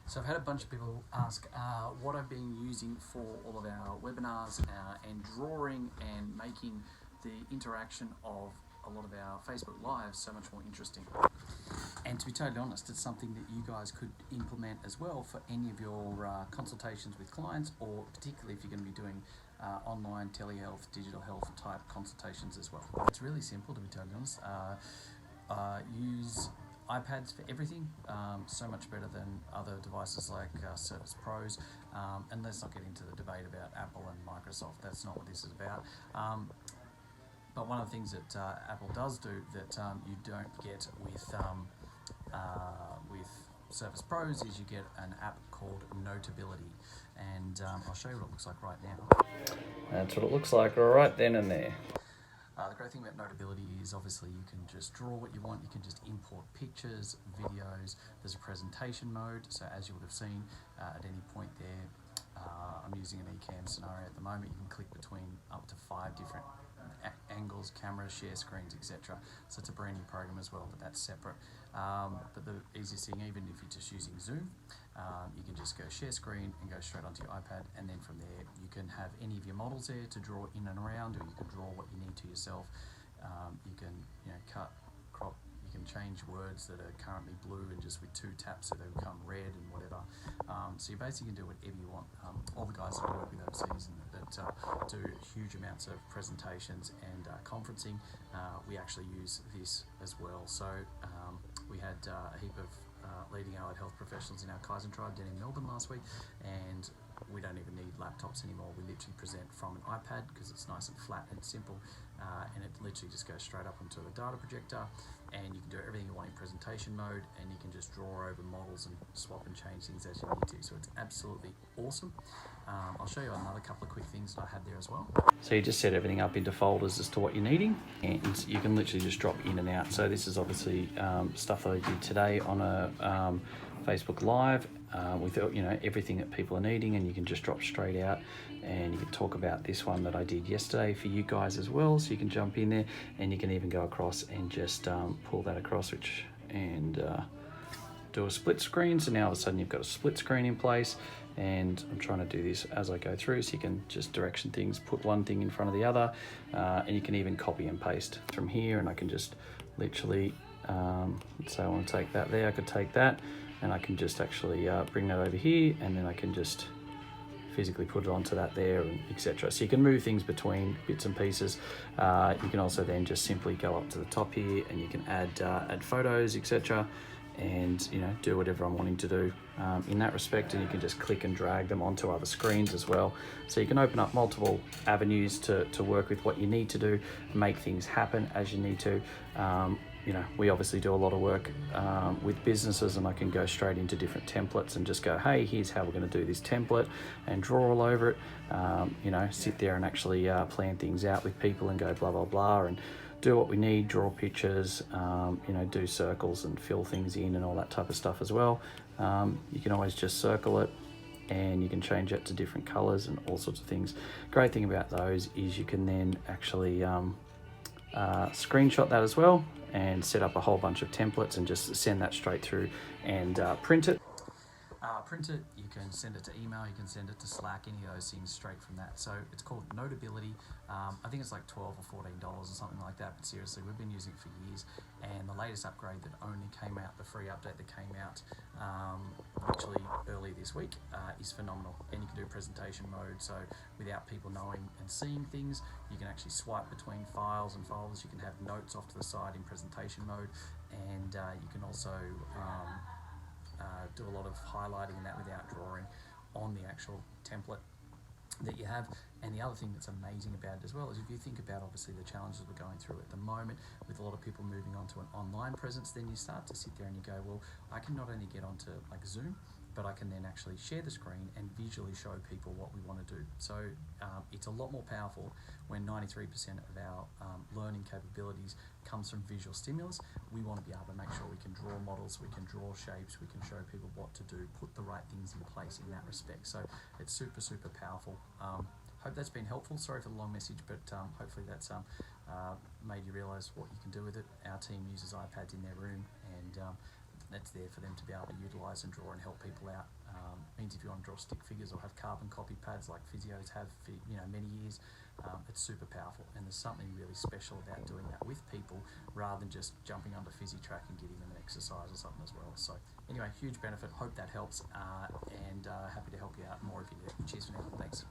So I've had a bunch of people ask what I've been using for all of our webinars and drawing and making the interaction of a lot of our Facebook Lives so much more interesting. And to be totally honest, it's something that you guys could implement as well for any of your consultations with clients, or particularly if you're going to be doing online telehealth, digital health type consultations as well. It's really simple, to be totally honest. Use iPads for everything, so much better than other devices like Surface Pros, and let's not get into the debate about Apple and Microsoft. That's not what this is about. But one of the things that Apple does do that you don't get with Surface Pros is you get an app called Notability, and I'll show you what it looks like right now. That's what it looks like right then and there. The great thing about Notability is obviously you can just draw what you want, you can just import pictures, videos, there's a presentation mode, so as you would have seen at any point there, I'm using an eCam scenario at the moment, you can click between up to 5 different angles, cameras, share screens, etc. So it's a brand new program as well, but that's separate. But the easiest thing, even if you're just using Zoom, you can just go share screen and go straight onto your iPad, and then from there you can have any of your models there to draw in and around, or you can draw what you need to yourself. You can cut, crop, you can change words that are currently blue and just with 2 taps so they become red and whatever. So you basically can do whatever you want. All the guys that I work with overseas and that do huge amounts of presentations and conferencing, we actually use this as well. So we had a heap of leading allied health professionals in our Kaizen tribe down in Melbourne last week, and we don't even need laptops anymore. We literally present from an iPad because it's nice and flat and simple, and it literally just goes straight up onto a data projector, and you can do everything you want in presentation mode, and you can just draw over models and swap and change things as you need to. So it's absolutely awesome. I'll show you another couple of quick things that I had there as well. So you just set everything up into folders as to what you're needing, and you can literally just drop in and out. So this is obviously stuff that I did today on a Facebook Live with everything that people are needing, and you can just drop straight out, and you can talk about this one that I did yesterday for you guys as well, so you can jump in there, and you can even go across and just pull that across and do a split screen. So now all of a sudden you've got a split screen in place, and I'm trying to do this as I go through, so you can just direction things, put one thing in front of the other, and you can even copy and paste from here, and I can just literally so I want to take that there, I could take that and I can just actually bring that over here, and then I can just physically put it onto that there, and etc. So you can move things between bits and pieces. You can also then just simply go up to the top here, and you can add photos, etc. and do whatever I'm wanting to do in that respect, and you can just click and drag them onto other screens as well. So you can open up multiple avenues to work with what you need to do, make things happen as you need to. We obviously do a lot of work with businesses, and I can go straight into different templates and just go, hey, here's how we're going to do this template, and draw all over it. Sit there and actually plan things out with people and go blah blah blah, and do what we need, draw pictures, do circles and fill things in and all that type of stuff as well. You can always just circle it, and you can change it to different colors and all sorts of things. Great thing about those is you can then actually screenshot that as well, and set up a whole bunch of templates and just send that straight through and print it. You can send it to email, you can send it to Slack, any of those things straight from that. So it's called Notability. I think it's like $12 or $14 or something like that, but seriously, we've been using it for years, and the latest upgrade that only came out, the free update that came out literally early this week, is phenomenal. And you can do presentation mode, so without people knowing and seeing things, you can actually swipe between files and folders, you can have notes off to the side in presentation mode, and you can also do a lot of highlighting and that without drawing on the actual template that you have. And the other thing that's amazing about it as well is if you think about obviously the challenges we're going through at the moment with a lot of people moving on to an online presence, then you start to sit there and you go, well, I can not only get onto like Zoom, but I can then actually share the screen and visually show people what we want to do. So it's a lot more powerful when 93% of our learning capabilities comes from visual stimulus. We want to be able to make sure we can draw models, we can draw shapes, we can show people what to do, put the right things in place in that respect. So it's super, super powerful. Hope that's been helpful. Sorry for the long message, but hopefully that's made you realise what you can do with it. Our team uses iPads in their room, and that's there for them to be able to utilise and draw and help people out. Means if you want to draw stick figures or have carbon copy pads like physios have for many years, it's super powerful, and there's something really special about doing that with people rather than just jumping onto PhysiTrack and getting them an exercise or something as well. So anyway, huge benefit. Hope that helps, and happy to help you out more if you need it. Cheers for now. Thanks.